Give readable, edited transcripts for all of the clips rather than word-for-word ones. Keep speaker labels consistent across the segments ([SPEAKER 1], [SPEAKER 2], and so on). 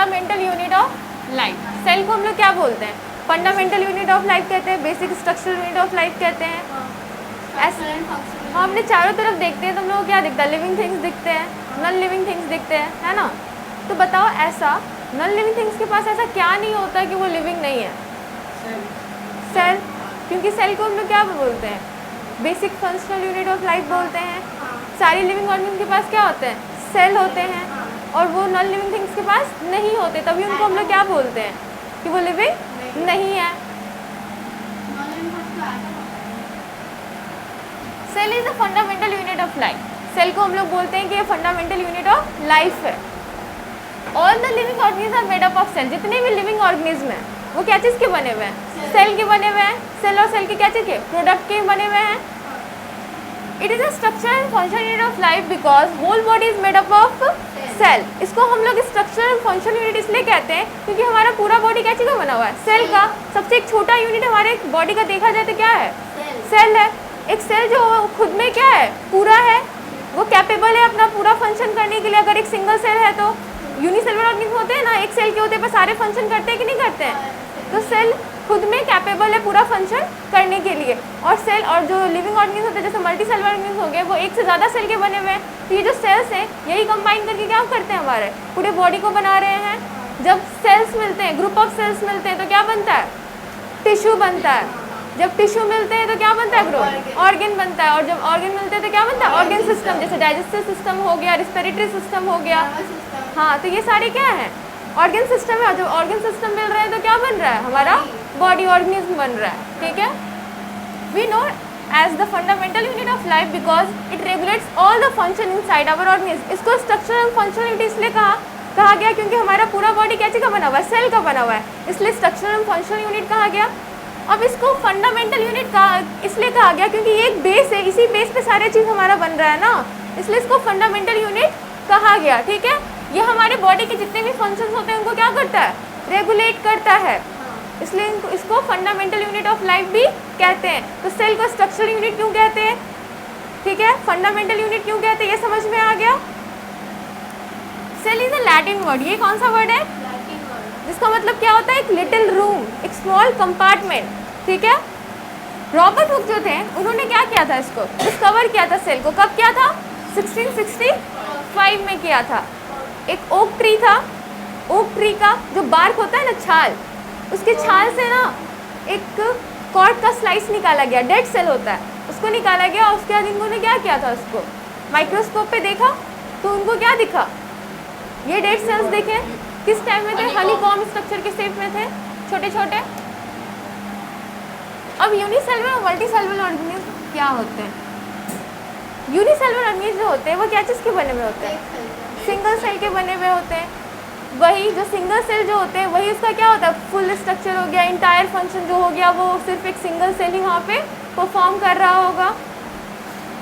[SPEAKER 1] Fundamental unit of life. Cell को हम लोग क्या बोलते हैं? फंडामेंटल यूनिट ऑफ लाइफ कहते हैं, basic structural unit of life कहते हैं। ऐसे हम अपने चारों तरफ देखते हैं तो हम लोग को क्या दिखता है? लिविंग थिंग्स दिखते हैं, नॉन लिविंग थिंग्स दिखते हैं, है ना? तो बताओ ऐसा नॉन लिविंग थिंग्स के पास ऐसा क्या नहीं होता कि वो लिविंग नहीं है? सेल। क्योंकि सेल को हम लोग क्या बोलते हैं? Basic functional unit of life बोलते हैं। सारी लिविंग ऑर्गेनिज्म के पास क्या होते हैं? सेल होते हैं, और वो नॉन लिविंग थिंग्स के पास नहीं होते, तभी उनको हम लोग क्या बोलते हैं कि वो लिविंग नहीं है। Cell is the fundamental unit of life. Cell को हम लोग बोलते हैं कि ये फंडामेंटल यूनिट ऑफ लाइफ है। All the living organism are made up of cell. जितने भी लिविंग ऑर्गेनिज्म हैं वो क्या चीज़ के बने हुए हैं? सेल के बने हुए हैं। सेल और सेल के क्या चीज़ के? प्रोडक्ट के बने हुए हैं। It is a structure and function unit of life because whole body is made up of cell. इसको हम लोग स्ट्रक्चर एंड फंक्शन यूनिट इसलिए कहते हैं क्योंकि हमारा पूरा बॉडी क्या चीज़ का बना हुआ है? सेल का। सबसे एक छोटा यूनिट हमारे बॉडी का देखा जाए तो क्या है? सेल है। एक सेल जो खुद में क्या है? पूरा है, वो कैपेबल है अपना पूरा फंक्शन करने के लिए। अगर एक सिंगल सेल है तो यूनिसेलुलर ऑर्गेनिज्म होते हैं ना, एक सेल के होते पर सारे फंक्शन करते हैं कि नहीं करते हैं? तो सेल खुद में कैपेबल है पूरा फंक्शन करने के लिए। और सेल और जो लिविंग ऑर्गेनिज्म होते हैं जैसे मल्टी सेलुलर ऑर्गेनिज्म हो गए, वो एक से ज़्यादा सेल के बने हुए हैं। तो ये जो सेल्स हैं यही कंबाइन करके क्या करते हैं? हमारे पूरे बॉडी को बना रहे हैं। जब सेल्स मिलते हैं, ग्रुप ऑफ सेल्स मिलते हैं तो क्या बनता है? टिश्यू बनता है। जब टिश्यू मिलते हैं तो क्या बनता है? ग्रुप ऑर्गन बनता है। और जब ऑर्गन मिलते हैं तो क्या बनता है? Organ system. जैसे डाइजेस्टिव सिस्टम हो गया, रिस्पिरेटरी सिस्टम हो गया। हाँ, तो ये सारे क्या हैं? ऑर्गन सिस्टम है। जब ऑर्गन सिस्टम मिल रहे हैं तो क्या बन रहा है? हमारा बॉडी ऑर्गेनिज्म बन रहा है। ठीक है। We know as the fundamental unit of life because it regulates all the function inside our organism. इसको स्ट्रक्चर एंड फंक्शनल यूनिट इसलिए कहा गया क्योंकि हमारा पूरा बॉडी क्या चीज़ का बना हुआ है? सेल का बना हुआ है, इसलिए स्ट्रक्चर एंड फंक्शनल यूनिट कहा गया। अब इसको फंडामेंटल यूनिट का इसलिए कहा गया क्योंकि ये एक बेस है, इसी बेस पे सारे चीज़ हमारा बन रहा है ना, इसलिए इसको फंडामेंटल यूनिट कहा गया। ठीक है। ये हमारे बॉडी के जितने भी फंक्शंस होते हैं उनको क्या करता है? रेगुलेट करता है, इसलिए इसको फंडामेंटल यूनिट ऑफ लाइफ भी कहते हैं। तो सेल को स्ट्रक्चरल यूनिट क्यों कहते हैं? ठीक है। फंडामेंटल यूनिट क्यों कहते हैं? ये समझ में आ गया। Cell is a Latin word. ये कौन सा वर्ड है? जिसका मतलब क्या होता है? एक लिटिल रूम, एक स्मॉल कंपार्टमेंट। ठीक है। रॉबर्ट हुक जो थे उन्होंने क्या किया था? इसको डिस्कवर किया था सेल को। कब किया था? 1665 में किया था। एक ओक ट्री था, ओक ट्री का जो बार्क होता है ना, छाल, उसके छाल से ना एक कॉर्ड का स्लाइस निकाला गया, डेड सेल होता है, उसको निकाला गया। और उसके बाद इन्होंने क्या किया था? उसको माइक्रोस्कोप पे देखा तो उनको क्या दिखा? ये डेड सेल्स देखे। किस टाइप में थे? हनीकॉम्ब स्ट्रक्चर के शेप में थे, छोटे छोटे। अब यूनिसेलुलर और मल्टीसेलुलर ऑर्गेनिज्म क्या होते हैं? यूनिसेलुलर ऑर्गेनिज्म जो होते हैं वो क्या चीज़ के बने हुए होते हैं? सिंगल सेल के बने हुए होते हैं। वही जो सिंगल सेल जो होते हैं वही उसका क्या होता है? फुल स्ट्रक्चर हो गया, इंटायर फंक्शन जो हो गया वो सिर्फ एक सिंगल सेल ही वहाँ पे परफॉर्म कर रहा होगा।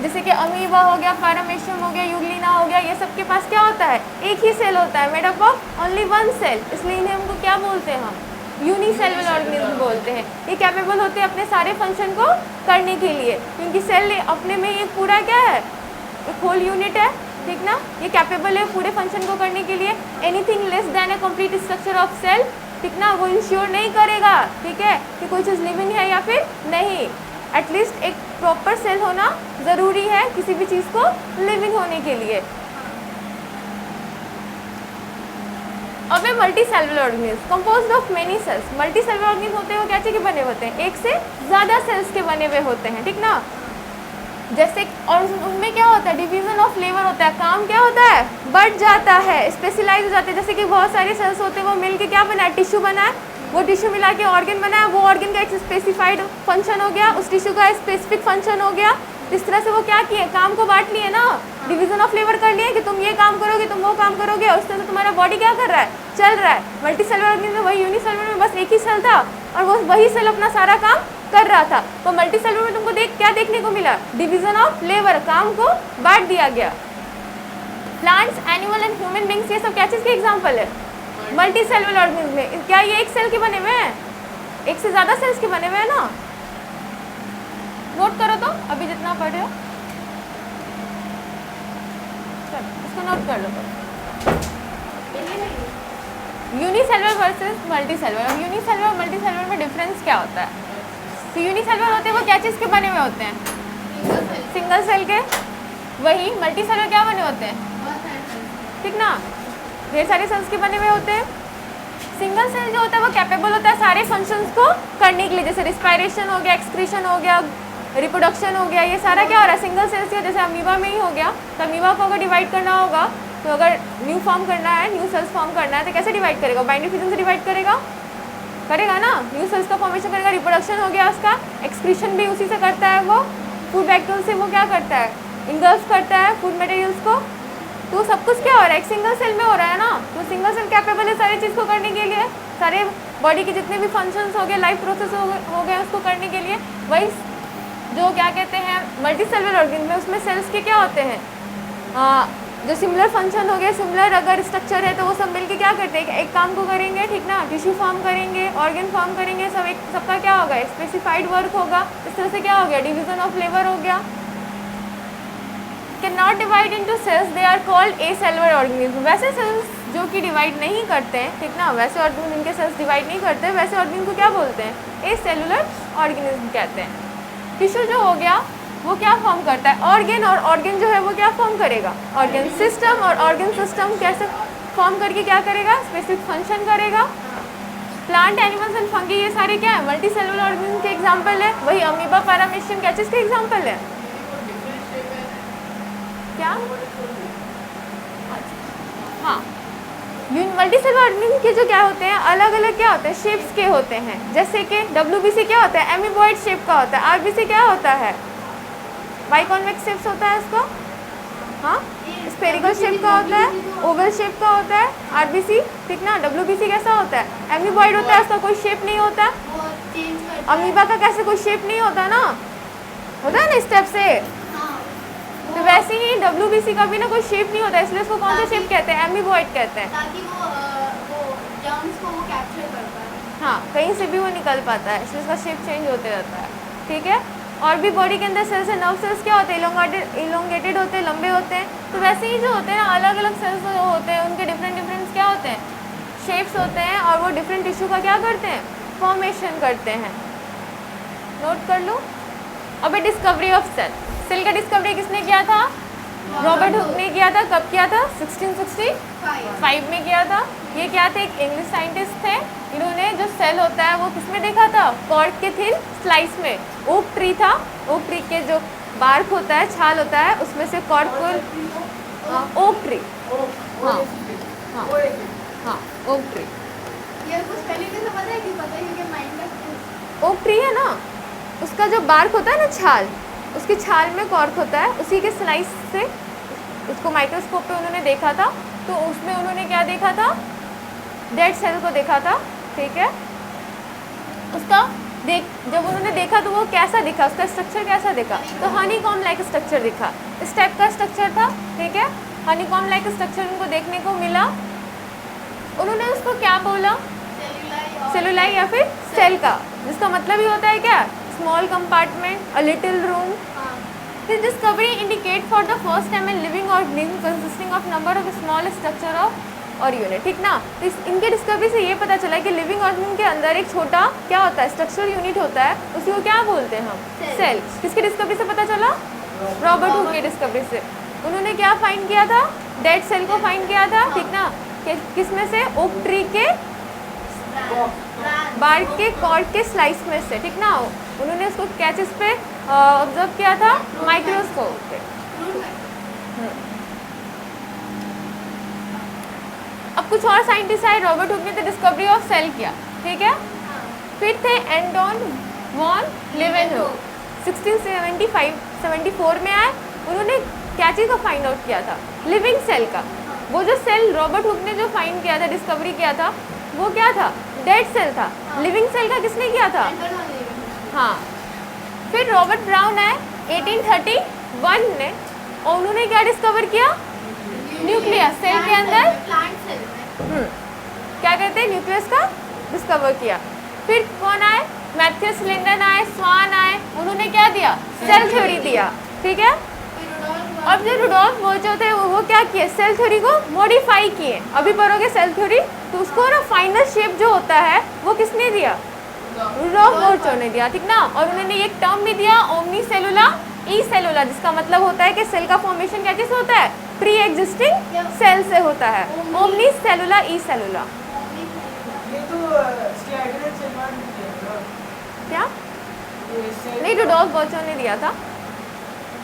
[SPEAKER 1] जैसे कि अमीबा हो गया, पैरामेशियम हो गया, यूग्लिना हो गया, ये सब के पास क्या होता है? एक ही सेल होता है, made up of only one cell. इसलिए इन्हें हमको क्या बोलते हैं? हम यूनिसेलुलर ऑर्गेनिज्म बोलते हैं। ये कैपेबल होते हैं अपने सारे फंक्शन को करने के लिए, क्योंकि सेल अपने में एक पूरा क्या है? एक होल यूनिट है। ठीक ना। ये कैपेबल है पूरे फंक्शन को करने के लिए। Anything less than a complete structure of cell, ठीक ना, वो इंश्योर नहीं करेगा, ठीक है, कि कोई चीज़ लिविंग है या फिर नहीं। एटलीस्ट एक प्रॉपर सेल होना ज़रूरी है किसी भी चीज़ को लिविंग होने के लिए। अब है multi cellular organism composed of many cells. Multi cellular organism होते हैं वो क्या चीज़ के बने होते हैं? एक से ज़्यादा सेल्स के बने हुए होते हैं। ठीक ना। जैसे और उनमें क्या होता है? डिवीजन ऑफ लेबर होता है। काम क्या होता है? बढ़ जाता है, स्पेशलाइज हो जाते हैं। जैसे कि बहुत सारे सेल्स होते हैं वो मिलके क्या बना है? टिश्यू बना है। वो टिश्यू मिला के ऑर्गन बना है। वो ऑर्गन का एक स्पेसिफाइड फंक्शन हो गया, उस टिश्यू का स्पेसिफिक फंक्शन हो गया। इस तरह से वो क्या किए? काम को बांट लिए ना, डिवीजन ऑफ लेबर कर लिए कि तुम ये काम करोगे, तुम वो काम करोगे। और उस तरह से तुम्हारा बॉडी क्या कर रहा है? चल रहा है। मल्टी सेलुलर ऑर्गेनिज्म में वही, यूनिसेलुलर में बस एक ही सेल था और वो वही सेल अपना सारा काम कर रहा था। तो मल्टी सेलुलर में तुमको क्या देखने को मिला? डिवीजन ऑफ लेबर, काम को बांट दिया गया। Plants, animal and human beings, ये सब क्या चीज़ के एग्जाम्पल है? मल्टी सेलुलर ऑर्गेनिज्म में। क्या ये एक सेल के बने हुए हैं? एक से ज़्यादा सेल्स के बने हुए हैं ना। नोट करो तो अभी जितना पढ़े हो, इसको नोट कर लो। Unicellular versus multicellular. अब यूनिसेलुलर और मल्टीसेलुलर में डिफरेंस क्या होता है? तो यूनिसेलुलर होते हैं वो क्या चीज़ के बने हुए होते हैं? सिंगल सेल के। वही मल्टीसेलुलर क्या बने होते हैं? ठीक ना, ढेर सारे सेल्स के बने हुए होते हैं। सिंगल सेल जो होता है वो कैपेबल होता है सारे फंक्शंस को करने के लिए, जैसे रिस्पायरेशन हो गया, एक्सक्रीशन हो गया, रिप्रोडक्शन हो गया, ये सारा क्या हो रहा है सिंगल सेल से। जैसे अमीबा में ही हो गया, तो अमीबा को अगर डिवाइड करना होगा, तो अगर न्यू फॉर्म करना है, न्यू सेल्स फॉर्म करना है, तो कैसे डिवाइड करेगा? बाइंडरी फिजन से डिवाइड करेगा ना, न्यू सेल्स का फॉर्मेशन करेगा, रिप्रोडक्शन हो गया उसका, एक्सक्रीशन भी उसी से करता है वो, फूड बैक्टीरियल से वो क्या करता है? इंगल्फ करता है फूड मटेरियल्स को। तो सब कुछ क्या हो रहा है? एक सिंगल सेल में हो रहा है ना। तो सिंगल सेल कैपेबल है सारी चीज़ को करने के लिए, सारे बॉडी के जितने भी फंक्शंस हो गए, लाइफ प्रोसेस हो गए, उसको करने के लिए। वही जो क्या कहते हैं मल्टी सेलुलर ऑर्गेनिज्म में, उसमें सेल्स के क्या होते हैं? जो सिमिलर फंक्शन हो गए, सिमिलर अगर स्ट्रक्चर है, तो वो सब मिलके क्या करते हैं? एक काम को करेंगे, ठीक ना, टिश्यू फॉर्म करेंगे, ऑर्गन फॉर्म करेंगे, सबका क्या होगा? स्पेसिफाइड वर्क होगा। इस तरह से क्या हो गया? डिवीजन ऑफ लेबर हो गया। Can not divide into cells, they are called acellular organism. वैसे सेल्स जो कि डिवाइड नहीं करते हैं, ठीक ना, वैसे ऑर्गेनिज्म जिनके सेल्स डिवाइड नहीं करते, वैसे ऑर्गेनिज्म को क्या बोलते हैं? एसेलुलर ऑर्गेनिज्म कहते हैं। टिश्यू जो हो गया वो क्या फॉर्म करता है? ऑर्गन, और ऑर्गन जो है वो क्या फॉर्म करेगा? ऑर्गन सिस्टम, और ऑर्गन सिस्टम कैसे फॉर्म करके क्या करेगा? स्पेसिफिक फंक्शन करेगा। प्लांट, एनिमल्स एंड फंगी, ये सारे क्या है? मल्टी सेलुलर ऑर्गेनिज्म के एग्जाम्पल है। वही अमीबा, पैरामीशियम क्या चीज़ के एग्जाम्पल है? क्या? हाँ, मल्टी सेलुलर ऑर्गेनिज्म के जो क्या होते हैं, अलग अलग क्या होते हैं? शेप्स के होते हैं। जैसे कि WBC क्या होता है? एमीबॉइड शेप का होता है। RBC क्या होता है? बाइकॉन्वेक्स शेप्स होता है उसको। हाँ, स्फेरिकल शेप का होता है, ओवल शेप का होता है RBC, ठीक ना। WBC कैसा होता है? एमीबॉइड होता है, उसका कोई शेप नहीं होता। अमीबा का कैसे कोई शेप नहीं होता ना, होता है ना स्टेप से। तो वैसे ही WBC का भी ना कोई शेप नहीं होता, इसलिए उसको कौन सा शेप कहते हैं? एमीबॉइड कहते हैं।
[SPEAKER 2] ताकि वो जर्म्स को वो कैप्चर कर पाए।
[SPEAKER 1] हाँ, कहीं से भी वो निकल पाता है, इसलिए उसका शेप चेंज होते रहता है, ठीक है। और भी बॉडी के अंदर सेल्स है, नर्व सेल्स क्या होते हैं? इलोंगेटेड होते हैं, लंबे होते हैं। तो वैसे ही जो होते हैं ना, अलग अलग सेल्स जो होते हैं, उनके डिफरेंट क्या होते हैं? शेप्स होते हैं, और वो डिफरेंट टिश्यू का क्या करते हैं? फॉर्मेशन करते हैं। नोट कर लो। अभी डिस्कवरी ऑफ सेल का डिस्कवरी किसने किया था? रॉबर्ट हुक ने किया था। कब किया था? 1665 में किया था। ये क्या थे? एक इंग्लिश साइंटिस्ट थे। इन्होंने जो सेल होता है वो किसमें देखा था? कॉर्क के थिन स्लाइस में। ओक ट्री था, ओक ट्री के जो बार्क होता है, छाल होता है, उसमें से कॉर्क को, ओक ट्री, हाँ हाँ हाँ, ओक ट्री।
[SPEAKER 2] ये कुछ पहले से पता है कि पता है कि माइंड का
[SPEAKER 1] ओक ट्री है ना, उसका जो बार्क होता है ना, छाल, उसकी छाल में कॉर्क होता है, उसी के स्लाइस से उसको माइक्रोस्कोप पे उन्होंने देखा था। तो उसमें उन्होंने क्या देखा था? डेड सेल को देखा था, ठीक है। उसका जब उन्होंने देखा तो वो कैसा दिखा? उसका स्ट्रक्चर कैसा दिखा? तो हनीकॉम्ब लाइक स्ट्रक्चर दिखा, इस टाइप का स्ट्रक्चर था, ठीक है। हनीकॉम्ब लाइक स्ट्रक्चर उनको देखने को मिला। उन्होंने उसको क्या बोला? सेलुलाई या फिर सेल का, जिसका मतलब ही होता है क्या? Small compartment, a little room. This discovery indicate for the first time in living organism consisting of number of small structure of और यूनिट, ठीक ना। तो इनके डिस्कवरी से ये पता चला कि लिविंग ऑर्गेनिज्म के अंदर एक छोटा क्या होता है? स्ट्रक्चरल यूनिट होता है, उसी को क्या बोलते हैं हम? सेल। किसकी डिस्कवरी से पता चला? रॉबर्ट हुक की डिस्कवरी से। उन्होंने क्या फाइंड किया था? डेड सेल को फाइंड किया था, ठीक ना। किसमें से? ओक ट्री के बार्क के कॉर्क के स्लाइस में से, ठीक ना। उन्होंने उसको क्या चीज़ पे ऑब्जर्व किया था? माइक्रोस्कोप पे। अब कुछ और साइंटिस्ट आए, रॉबर्ट हुक ने तो डिस्कवरी ऑफ सेल किया, ठीक है। फिर थे एंटोन वॉन लीवेनहुक, 1674 में आए। उन्होंने क्या चीज़ को फाइंड आउट किया था? लिविंग सेल का। वो जो सेल रॉबर्ट हुक ने जो फाइंड किया था, डिस्कवरी किया था, वो क्या था? डेड सेल था। लिविंग सेल का किसने किया था? हाँ। फिर रॉबर्ट ब्राउन आए 1831 में, और उन्होंने क्या डिस्कवर किया? न्यूक्लियस सेल के अंदर क्या कहते हैं? न्यूक्लियस का डिस्कवर किया। फिर कौन आए? मैथ्यूस लिंडन आए, स्वान आए। उन्होंने क्या दिया? सेल थ्योरी दिया, ठीक है। अब जो रुडोल्फ वोल्चो थे, वो क्या क्या किए, सेल थ्योरी को मॉडिफाई किए। अभी पढ़ोगे सेल थ्योरी तो उसको ना फाइनल शेप जो होता है वो किसने दिया, रुडोल्फ वर्चो ने दिया, ठीक ना। और उन्होंने एक टर्म भी दिया ओमनी सेलुला ई सेलुला, जिसका मतलब होता है कि सेल का फॉर्मेशन क्या चीज होता है, प्री एग्जिस्टिंग सेल से होता है। ओमनी सेलुला ई सेलुला
[SPEAKER 3] ये तो स्लाइडर चलवान दिया था।
[SPEAKER 1] क्या
[SPEAKER 3] ये सेल
[SPEAKER 1] नहीं, रुडोल्फ वर्चो ने दिया था,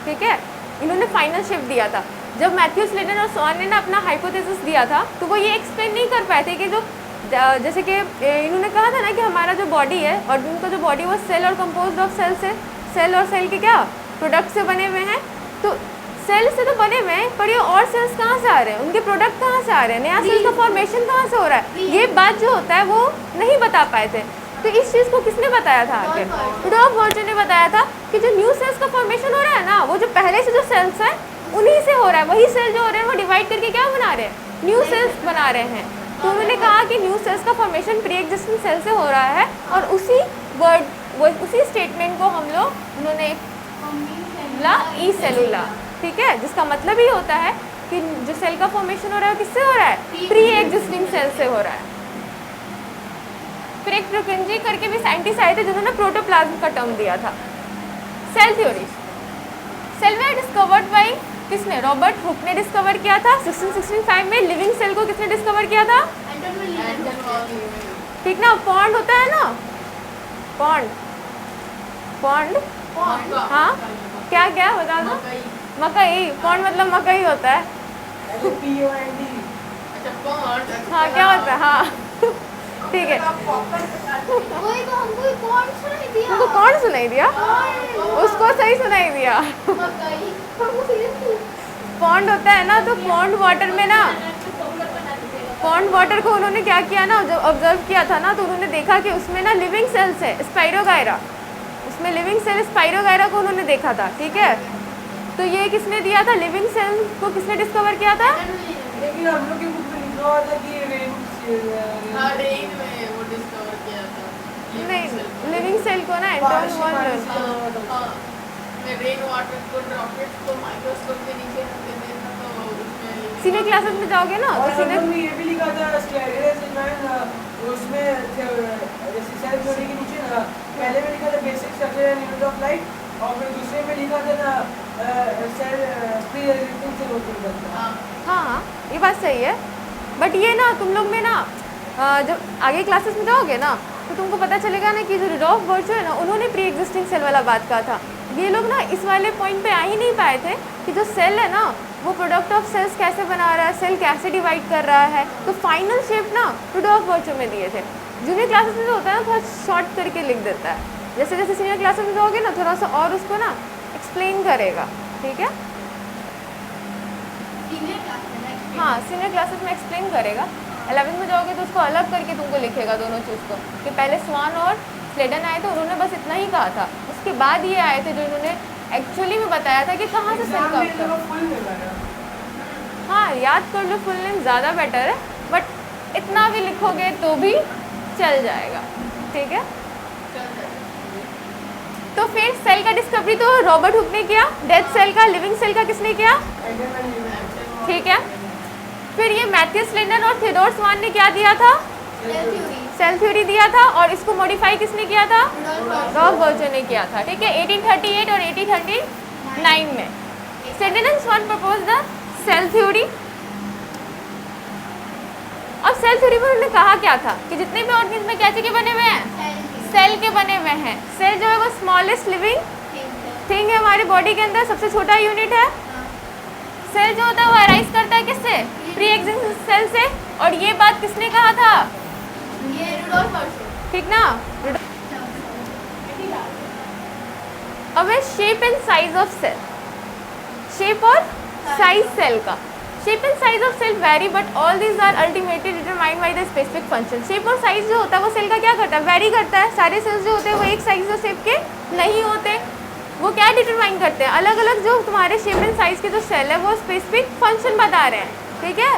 [SPEAKER 1] ठीक है। इन्होंने फाइनल शिफ्ट दिया था। जब मैथ्यू स्लेडन और स्वान ने ना अपना हाइपोथेसिस दिया था तो वो ये एक्सप्लेन नहीं कर पाए थे कि जो जैसे कि इन्होंने कहा था ना कि हमारा जो बॉडी है और उनका जो बॉडी वो सेल और कंपोज्ड ऑफ सेल से, सेल और सेल के क्या प्रोडक्ट से बने हुए हैं। तो सेल से तो बने हुए हैं पर ये और सेल्स कहाँ से आ रहे हैं, उनके प्रोडक्ट कहाँ से आ रहे हैं, नया सेल का फॉर्मेशन कहाँ से हो रहा है, ये बात जो होता है वो नहीं बता पाए थे। तो इस चीज़ को किसने बताया था आगे, रुडोल्फ वर्चो ने बताया था कि जो न्यू सेल्स का फॉर्मेशन हो रहा है ना, वो जो पहले से जो सेल्स हैं उन्हीं से हो रहा है। वही सेल जो हो रहे हैं वो डिवाइड करके क्या बना रहे हैं, न्यू सेल्स बना रहे हैं। तो उन्होंने कहा कि न्यू सेल्स का फॉर्मेशन प्री एग्जिस्टिंग सेल से हो रहा है और उसी वर्ड उसी स्टेटमेंट को हम लोग उन्होंने ला ई सेलुला, ठीक है, जिसका मतलब ही होता है कि जो सेल का फॉर्मेशन हो रहा है किससे हो रहा है, प्री एग्जिस्टिंग सेल से हो रहा है। फिर एक प्रोकेंजी करके भी साइंटिस्ट आए थे जिन्होंने प्रोटोप्लाज्म का टर्म दिया था। सेल थ्योरी, सेल में डिस्कवर्ड बाई किसने, रॉबर्ट हुक ने डिस्कवर किया था 1665 में। लिविंग सेल को किसने डिस्कवर किया था, ठीक ना। पॉन्ड होता है ना, पॉन्ड, पॉन्ड, हाँ क्या क्या बता दो, मकई, पॉन्ड मतलब मकई होता है।
[SPEAKER 3] POND।
[SPEAKER 1] हाँ क्या होता है, हाँ ठीक है।
[SPEAKER 2] वही तो हमको कौन सुनाई दिया,
[SPEAKER 1] तुमको कौन सुनाई दिया, उसको सही सुनाई दिया।
[SPEAKER 2] मकई हमको सीरियसली
[SPEAKER 1] पॉन्ड होता है ना, तो पॉन्ड वाटर में ना, पॉन्ड वाटर को उन्होंने क्या किया ना, जब ऑब्जर्व किया था ना तो उन्होंने देखा कि उसमें ना लिविंग सेल्स है, स्पाइरोगायरा, उसमें लिविंग सेल स्पाइरोगायरा को उन्होंने देखा था, ठीक है। तो ये किसने दिया था, लिविंग सेल को किसने डिस्कवर किया था,
[SPEAKER 3] लेकिन हम लोग की बुक में लिखा हुआ था कि
[SPEAKER 4] रेन में वो डिस्कवर किया था।
[SPEAKER 1] नहीं, लिविंग सेल को ना एंटोन वॉन
[SPEAKER 4] रेन वाटर को ड्रॉपलेट्स को माइक्रोस्कोप के नीचे रखते थे ना, तो उसमें
[SPEAKER 1] सीनियर क्लासेस में जाओगे ना
[SPEAKER 3] और
[SPEAKER 1] तो
[SPEAKER 3] हम
[SPEAKER 1] सीनियर
[SPEAKER 3] लोग में ये भी लिखा था स्लाइडर चलवान, उसमें जैसे सेल थ्योरी के नीचे ना पहले में लिखा था basic structure and unit of life और फिर दूसरे में लिखा था ना सेल प्री एग्जिस्टिंग सेल होता था।
[SPEAKER 1] हाँ ये बात सही है। बट ये ना तुम लोग में ना जब आगे क्लासेस में जाओगे ना तो तुमको पता चलेगा ना कि जो रुडोल्फ वर्चो है ना, उन्होंने प्री एग्जिस्टिंग सेल वाला बात कहा था। ये लोग ना इस वाले पॉइंट पे आ ही नहीं पाए थे कि जो सेल है ना वो प्रोडक्ट ऑफ सेल्स कैसे बना रहा है, सेल कैसे डिवाइड कर रहा है। तो फाइनल शेप ना रुडोल्फ वर्चो में दिए थे। जूनियर क्लासेस में जो होता है ना थोड़ा शॉर्ट करके लिख देता है, जैसे जैसे सीनियर क्लासेस में जाओगे ना थोड़ा सा और उसको ना एक्सप्लेन करेगा, ठीक है।
[SPEAKER 2] सीनियर क्लास में नेक्स्ट
[SPEAKER 1] हाँ सीनियर क्लासेस में एक्सप्लेन करेगा। 11th में जाओगे तो उसको अलग करके तुमको लिखेगा दोनों चीज़ को, कि पहले स्वान और स्लेडन आए थे, उन्होंने बस इतना ही कहा था। उसके बाद ये आए थे जो इन्होंने एक्चुअली में बताया था कि कहाँ से सेल का
[SPEAKER 3] फुल मिला।
[SPEAKER 1] हाँ याद कर लो, फुल नेम ज़्यादा बेटर है, बट इतना भी लिखोगे तो भी चल जाएगा, ठीक है। तो फिर सेल का डिस्कवरी तो रॉबर्ट हुक ने किया, डेथ सेल का, लिविंग सेल का किसने किया, ठीक है। फिर ये मैथ्यू स्लेडन और थियोडोर स्वान ने क्या दिया था,
[SPEAKER 2] थ्योरी
[SPEAKER 1] सेल थ्योरी दिया था, और इसको मॉडिफाई किसने किया था, रॉब वर्चो ने किया था, ठीक है। 1838 और 1839 में Schleiden and Schwann propose the cell theory. अब सेल थ्योरी में उन्होंने कहा क्या था कि जितने भी ऑर्गेनिज्म में क्या के बने हुए हैं, सेल के बने हुए हैं। सेल जो है वो स्मॉलेस्ट लिविंग थिंग है हमारे बॉडी के अंदर, सबसे छोटा यूनिट है। सेल जो होता है वो अराइज करता है किससे, प्री एग्जिस्टिंग सेल से। और ये बात किसने कहा था,
[SPEAKER 2] ये रुडोल्फ वर्चो
[SPEAKER 1] ठीक ना। अब है shape and size of cell, shape और साइज सेल का। Shape and size of cell very but all these are ultimately determined by the specific function. Shape और साइज जो होता है वो सेल का क्या करता है, वेरी करता है। सारे सेल्स जो होते हैं वो एक साइज और शेप के नहीं होते, वो क्या डिटरमाइन करते हैं, अलग अलग जो तुम्हारे शेप एंड साइज के जो सेल है वो स्पेसिफिक फंक्शन बता रहे हैं, ठीक है।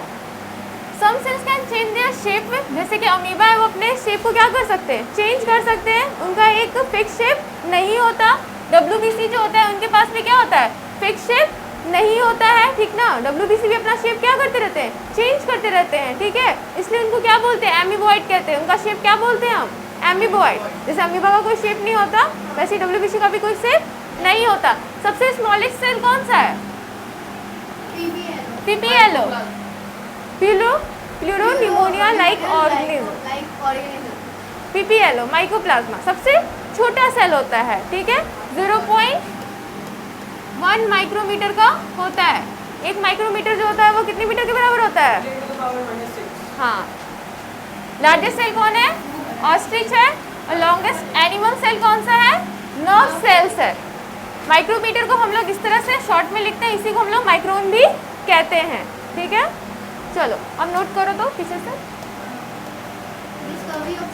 [SPEAKER 1] Some cells can change their shape, जैसे कि अमीबा है वो अपने शेप को क्या कर सकते हैं, चेंज कर सकते हैं, उनका एक फिक्स शेप नहीं होता। WBC जो होता है उनके पास में क्या होता है, फिक्स शेप नहीं होता है, ठीक ना। WBC भी अपना शेप क्या करते रहते हैं, चेंज करते रहते हैं, ठीक है। इसलिए उनको क्या बोलते हैं, एमीबॉइड कहते हैं। उनका शेप क्या बोलते हैं हम, एमीबॉइड। जैसे अमीबा का कोई शेप नहीं होता, वैसे WBC का भी कोई शेप नहीं होता। सबसे स्मॉलेस्ट सेल कौन सा है, PPLO, pleuropneumonia like organism, PPLO mycoplasma सबसे छोटा सेल होता है, ठीक है। 0.1 माइक्रोमीटर का होता है। एक माइक्रोमीटर जो होता है वो कितने मीटर के बराबर होता है,
[SPEAKER 3] 10 to the power -6।
[SPEAKER 1] हाँ। लार्जेस्ट सेल कौन है, ऑस्ट्रिच है। और लॉन्गेस्ट एनिमल सेल कौन सा है, नर्व सेल्स है। माइक्रोमीटर को हम लोग इस तरह से शॉर्ट में लिखते हैं, इसी को हम लोग माइक्रोन भी कहते हैं, ठीक है। चलो अब नोट करो तो पीछे से।
[SPEAKER 2] Discovery of